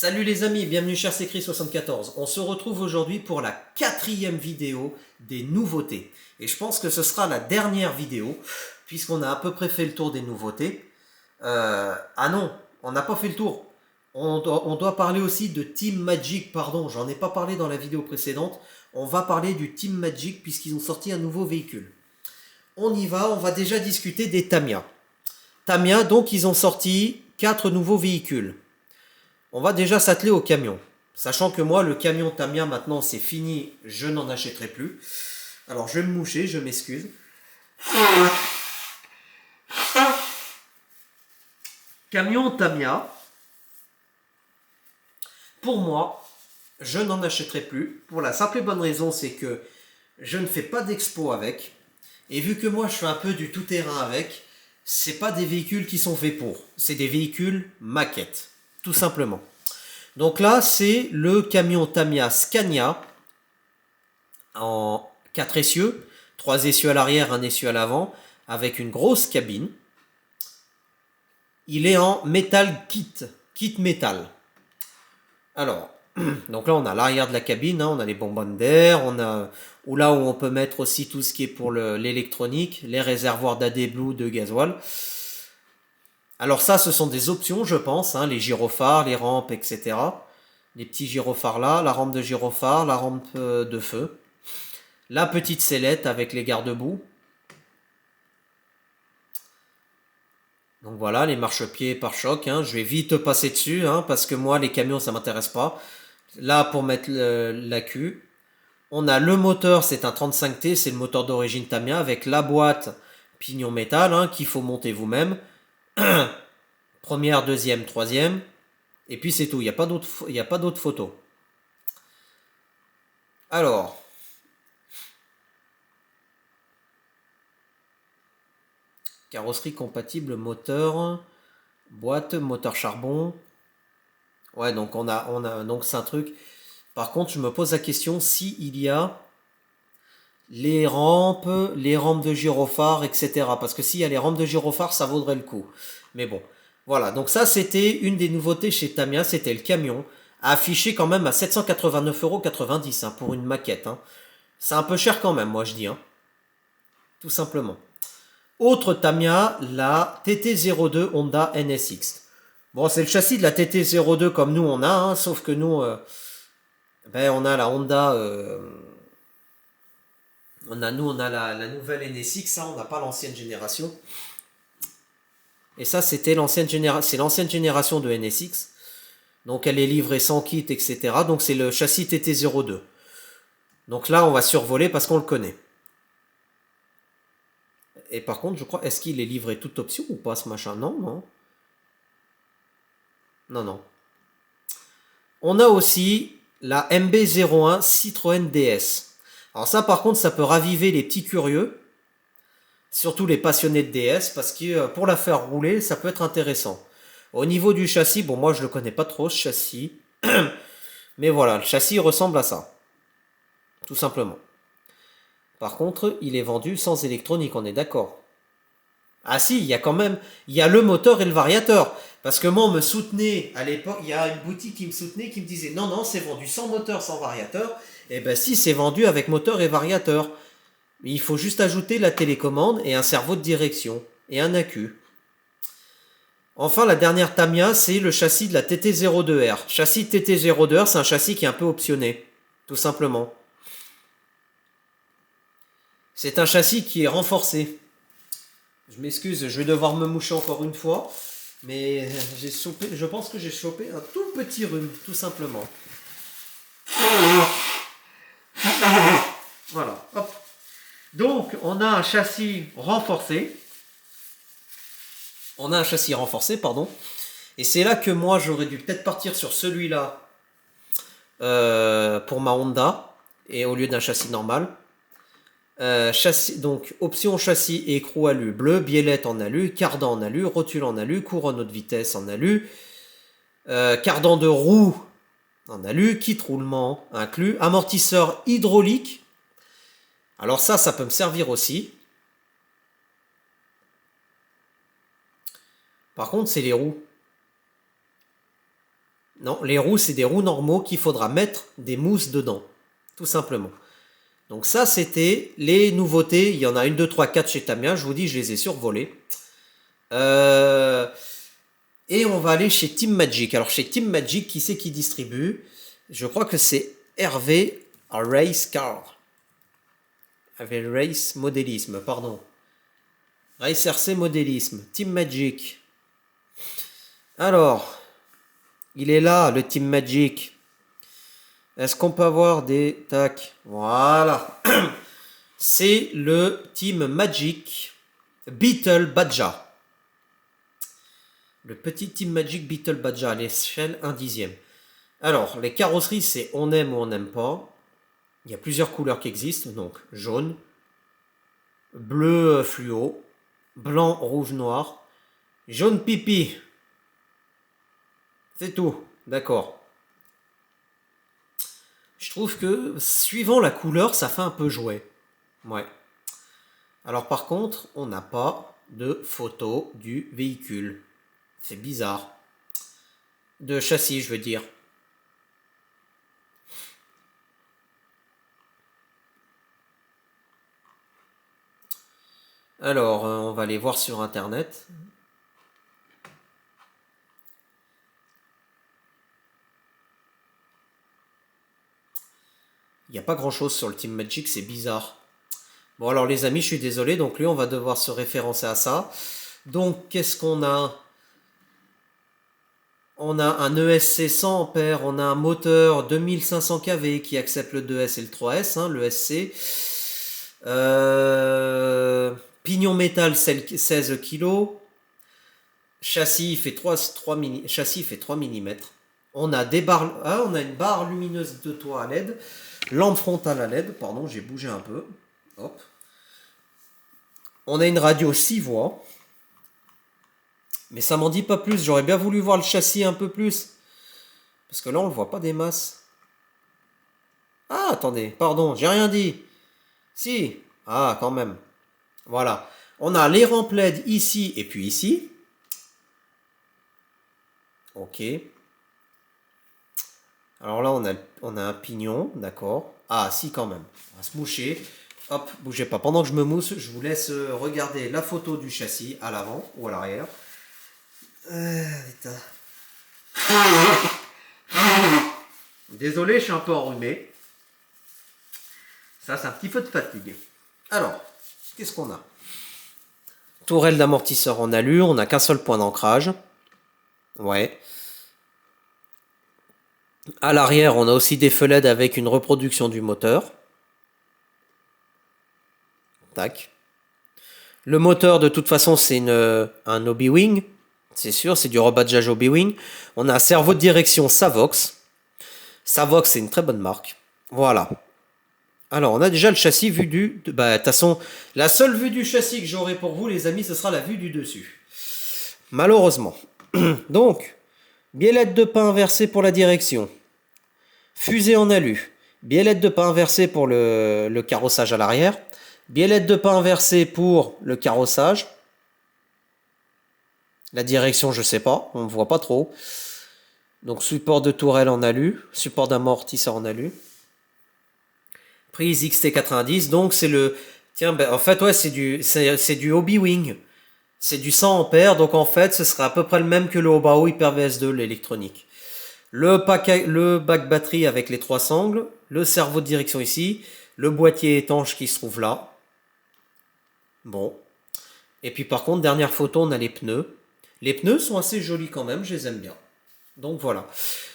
Salut les amis, bienvenue chez Secret74. On se retrouve aujourd'hui pour la 4e vidéo des nouveautés. Et je pense que ce sera la dernière vidéo, puisqu'on a à peu près fait le tour des nouveautés. Ah non, on n'a pas fait le tour. On doit parler aussi de Team Magic, pardon, j'en ai pas parlé dans la vidéo précédente. On va parler du Team Magic puisqu'ils ont sorti un nouveau véhicule. On y va, on va déjà discuter des Tamiya. Tamiya, donc ils ont sorti 4 nouveaux véhicules. On va déjà s'atteler au camion. Sachant que moi, le camion Tamiya, maintenant, c'est fini, je n'en achèterai plus. Alors, je vais me moucher, je m'excuse. Camion Tamiya, pour moi, je n'en achèterai plus. Pour la simple et bonne raison, c'est que je ne fais pas d'expo avec. Et vu que moi, je fais un peu du tout-terrain avec, c'est pas des véhicules qui sont faits pour. C'est des véhicules maquettes, tout simplement. Donc là, c'est le camion Tamiya Scania en 4 essieux, 3 essieux à l'arrière, un essieu à l'avant, avec une grosse cabine. Il est en métal kit métal. Alors, donc là on a l'arrière de la cabine, hein, on a les bonbonnes d'air, on a là où on peut mettre aussi tout ce qui est pour l'électronique, les réservoirs d'AD Blue de gasoil. Alors ça, ce sont des options, je pense, hein, les gyrophares, les rampes, etc. Les petits gyrophares là, la rampe de gyrophare, la rampe de feu. La petite sellette avec les garde-boue. Donc voilà, les marchepieds pare-choc. Hein. Je vais vite passer dessus, hein, parce que moi, les camions, ça m'intéresse pas. Là, pour mettre l'accu. On a le moteur, c'est un 35T, c'est le moteur d'origine Tamiya, avec la boîte pignon métal, hein, qu'il faut monter vous-même. Première, deuxième, troisième. Et puis c'est tout, il n'y a pas d'autres photos. Alors, carrosserie compatible, moteur, boîte, moteur charbon. Ouais, donc donc c'est un truc. Par contre, je me pose la question si il y a les rampes de gyrophare, etc. Parce que s'il y a les rampes de gyrophare, ça vaudrait le coup. Mais bon, voilà. Donc ça, c'était une des nouveautés chez Tamiya, c'était le camion, affiché quand même à 789,90 € hein, pour une maquette. Hein. C'est un peu cher quand même, moi je dis. Hein. Tout simplement. Autre Tamiya, la TT02 Honda NSX. Bon, c'est le châssis de la TT02 comme nous on a, hein, sauf que nous, on a la Honda, on a la nouvelle NSX, hein, on n'a pas l'ancienne génération. Et ça, c'est l'ancienne génération de NSX. Donc elle est livrée sans kit, etc. Donc c'est le châssis TT02. Donc là, on va survoler parce qu'on le connaît. Et par contre, je crois, est-ce qu'il est livré toute option ou pas ce machin? Non, non. Non, non. On a aussi la MB-01 Citroën DS. Alors ça, par contre, ça peut raviver les petits curieux, surtout les passionnés de DS, parce que pour la faire rouler, ça peut être intéressant. Au niveau du châssis, bon, moi je le connais pas trop ce châssis, mais voilà, le châssis ressemble à ça, tout simplement. Par contre, il est vendu sans électronique, on est d'accord. Ah si, il y a quand même, il y a le moteur et le variateur. Parce que moi, on me soutenait à l'époque, il y a une boutique qui me soutenait, qui me disait non, non, c'est vendu sans moteur, sans variateur. Eh ben si, c'est vendu avec moteur et variateur. Mais il faut juste ajouter la télécommande et un cerveau de direction et un accu. Enfin, la dernière Tamiya, c'est le châssis de la TT02R. Châssis TT02R, c'est un châssis qui est un peu optionné, tout simplement. C'est un châssis qui est renforcé. Je m'excuse, je vais devoir me moucher encore une fois. Mais je pense que j'ai chopé un tout petit rhume, tout simplement. Voilà, hop. Donc, on a un châssis renforcé. On a un châssis renforcé, pardon. Et c'est là que moi, j'aurais dû peut-être partir sur celui-là pour ma Honda, et au lieu d'un châssis normal. Châssis, donc option châssis et écrou alu bleu, biellette en alu, cardan en alu, rotule en alu, couronne haute vitesse en alu, cardan de roue en alu, kit roulement inclus, amortisseur hydraulique. Alors ça peut me servir aussi. Par contre, c'est les roues. Non, les roues, c'est des roues normaux qu'il faudra mettre des mousses dedans. Tout simplement. Donc ça, c'était les nouveautés. Il y en a une, deux, trois, quatre chez Tamiya. Je vous dis, je les ai survolées. Et on va aller chez Team Magic. Alors chez Team Magic, qui c'est qui distribue? Je crois que c'est Hervé Race Car. Hervé Race Modélisme, pardon. Race RC Modélisme. Team Magic. Alors, il est là, le Team Magic. Est-ce qu'on peut avoir des... Tac. Voilà. C'est le Team Magic Beetle Badja. Le petit Team Magic Beetle Badja à l'échelle 1/10. Alors, les carrosseries, c'est on aime ou on n'aime pas. Il y a plusieurs couleurs qui existent. Donc, jaune, bleu fluo, blanc, rouge, noir, jaune pipi. C'est tout. D'accord. Je trouve que, suivant la couleur, ça fait un peu jouet. Ouais. Alors, par contre, on n'a pas de photo du véhicule. C'est bizarre. De châssis, je veux dire. Alors, on va aller voir sur Internet. Il n'y a pas grand-chose sur le Team Magic, c'est bizarre. Bon, alors les amis, je suis désolé. Donc lui, on va devoir se référencer à ça. Donc, qu'est-ce qu'on a? On a un ESC 100 ampères, on a un moteur 2500 kV qui accepte le 2S et le 3S, hein, le SC. Pignon métal 16 kg. Châssis fait 3 mm. On a des barres, on a une barre lumineuse de toit à LED. Lampe frontale à LED, pardon, j'ai bougé un peu. Hop. On a une radio 6 voix. Mais ça m'en dit pas plus. J'aurais bien voulu voir le châssis un peu plus. Parce que là, on le voit pas des masses. Ah, attendez, pardon, j'ai rien dit. Si. Ah, quand même. Voilà. On a les rampes LED ici et puis ici. Ok. Alors là, on a un pignon, d'accord. Ah, si, quand même. On va se moucher. Hop, bougez pas. Pendant que je me mousse, je vous laisse regarder la photo du châssis à l'avant ou à l'arrière. Putain. Désolé, je suis un peu enrhumé. Ça, c'est un petit peu de fatigue. Alors, qu'est-ce qu'on a? Tourelle d'amortisseur en alu, on n'a qu'un seul point d'ancrage. Ouais. À l'arrière, on a aussi des feux LED avec une reproduction du moteur. Tac. Le moteur, de toute façon, c'est un Obi-Wing. C'est sûr, c'est du rebadgeage Obi-Wing. On a un cerveau de direction Savox. Savox, c'est une très bonne marque. Voilà. Alors, on a déjà le châssis vu du... Bah, de toute façon, la seule vue du châssis que j'aurai pour vous, les amis, ce sera la vue du dessus. Malheureusement. Donc, biellette de pain inversée pour la direction. Fusée en alu. Biellette de pain inversée pour le carrossage à l'arrière. Biellette de pain inversée pour le carrossage. La direction, je sais pas, on ne voit pas trop. Donc, support de tourelle en alu. Support d'amortisseur en alu. Prise XT90, donc c'est le... Tiens, ben, en fait, ouais, c'est du Obi-Wing. C'est du 100 ampères, donc en fait, ce sera à peu près le même que le Obao Hyper VS2, l'électronique. Le bac batterie avec les 3 sangles, le cerveau de direction ici, le boîtier étanche qui se trouve là. Bon. Et puis par contre, dernière photo, on a les pneus. Les pneus sont assez jolis quand même, je les aime bien. Donc voilà.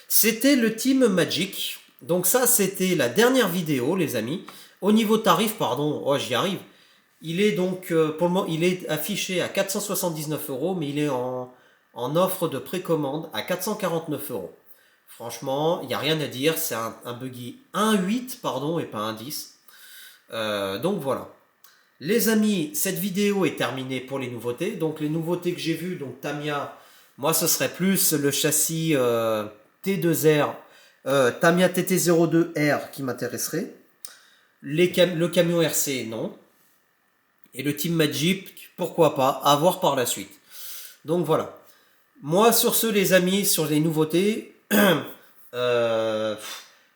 C'était le Team Magic. Donc ça, c'était la dernière vidéo, les amis. Au niveau tarif, pardon, oh, j'y arrive. Il est donc, pour le moment, il est affiché à 479 €, mais il est en offre de précommande à 449 €. Franchement, il n'y a rien à dire. C'est un buggy 1.8, pardon, et pas 1.10. Donc voilà. Les amis, cette vidéo est terminée pour les nouveautés. Donc les nouveautés que j'ai vues, donc Tamiya, moi ce serait plus le châssis T2R, Tamiya TT02R qui m'intéresserait. Le camion RC, non. Et le Team Magic, pourquoi pas, à voir par la suite. Donc voilà. Moi sur ce les amis, sur les nouveautés, Euh,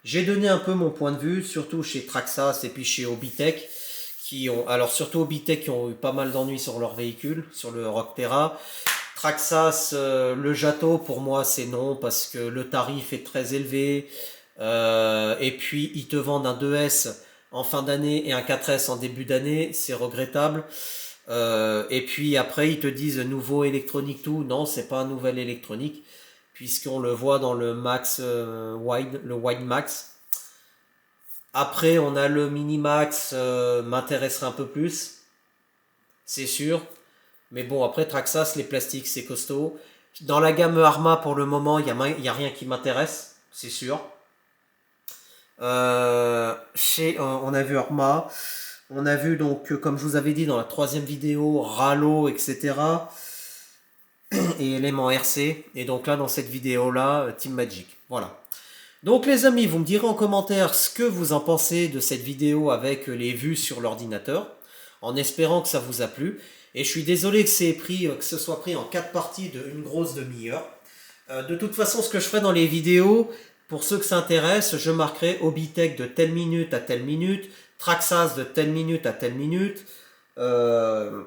j'ai donné un peu mon point de vue, surtout chez Traxas et puis chez Obitech, alors surtout Obitech qui ont eu pas mal d'ennuis sur leur véhicule, sur le Rockterra. Traxas, le Jato, pour moi, c'est non, parce que le tarif est très élevé. Et puis, ils te vendent un 2S en fin d'année et un 4S en début d'année. C'est regrettable. Et puis après, ils te disent nouveau électronique tout. Non, c'est pas un nouvel électronique, puisqu'on le voit dans le Max Wide, le Wide Max. Après, on a le Mini Max, m'intéresserait un peu plus, c'est sûr. Mais bon, après, Traxas, les plastiques, c'est costaud. Dans la gamme Arma, pour le moment, y a rien qui m'intéresse, c'est sûr. On a vu Arma. On a vu donc, comme je vous avais dit dans la troisième vidéo, Rallo, etc. Et éléments RC. Et donc là, dans cette vidéo-là, Team Magic. Voilà. Donc les amis, vous me direz en commentaire ce que vous en pensez de cette vidéo avec les vues sur l'ordinateur, en espérant que ça vous a plu. Et je suis désolé que ce soit pris en 4 parties de une grosse demi-heure. De toute façon, ce que je ferai dans les vidéos, pour ceux que ça intéresse, je marquerai Obitech de telle minute à telle minute, Traxas de telle minute à telle minute, euh,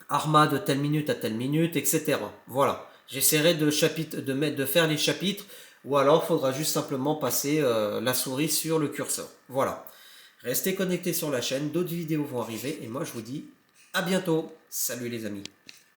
Arma de telle minute à telle minute, etc. Voilà. J'essaierai de faire les chapitres, ou alors il faudra juste simplement passer la souris sur le curseur. Voilà. Restez connectés sur la chaîne, d'autres vidéos vont arriver, et moi je vous dis à bientôt. Salut les amis.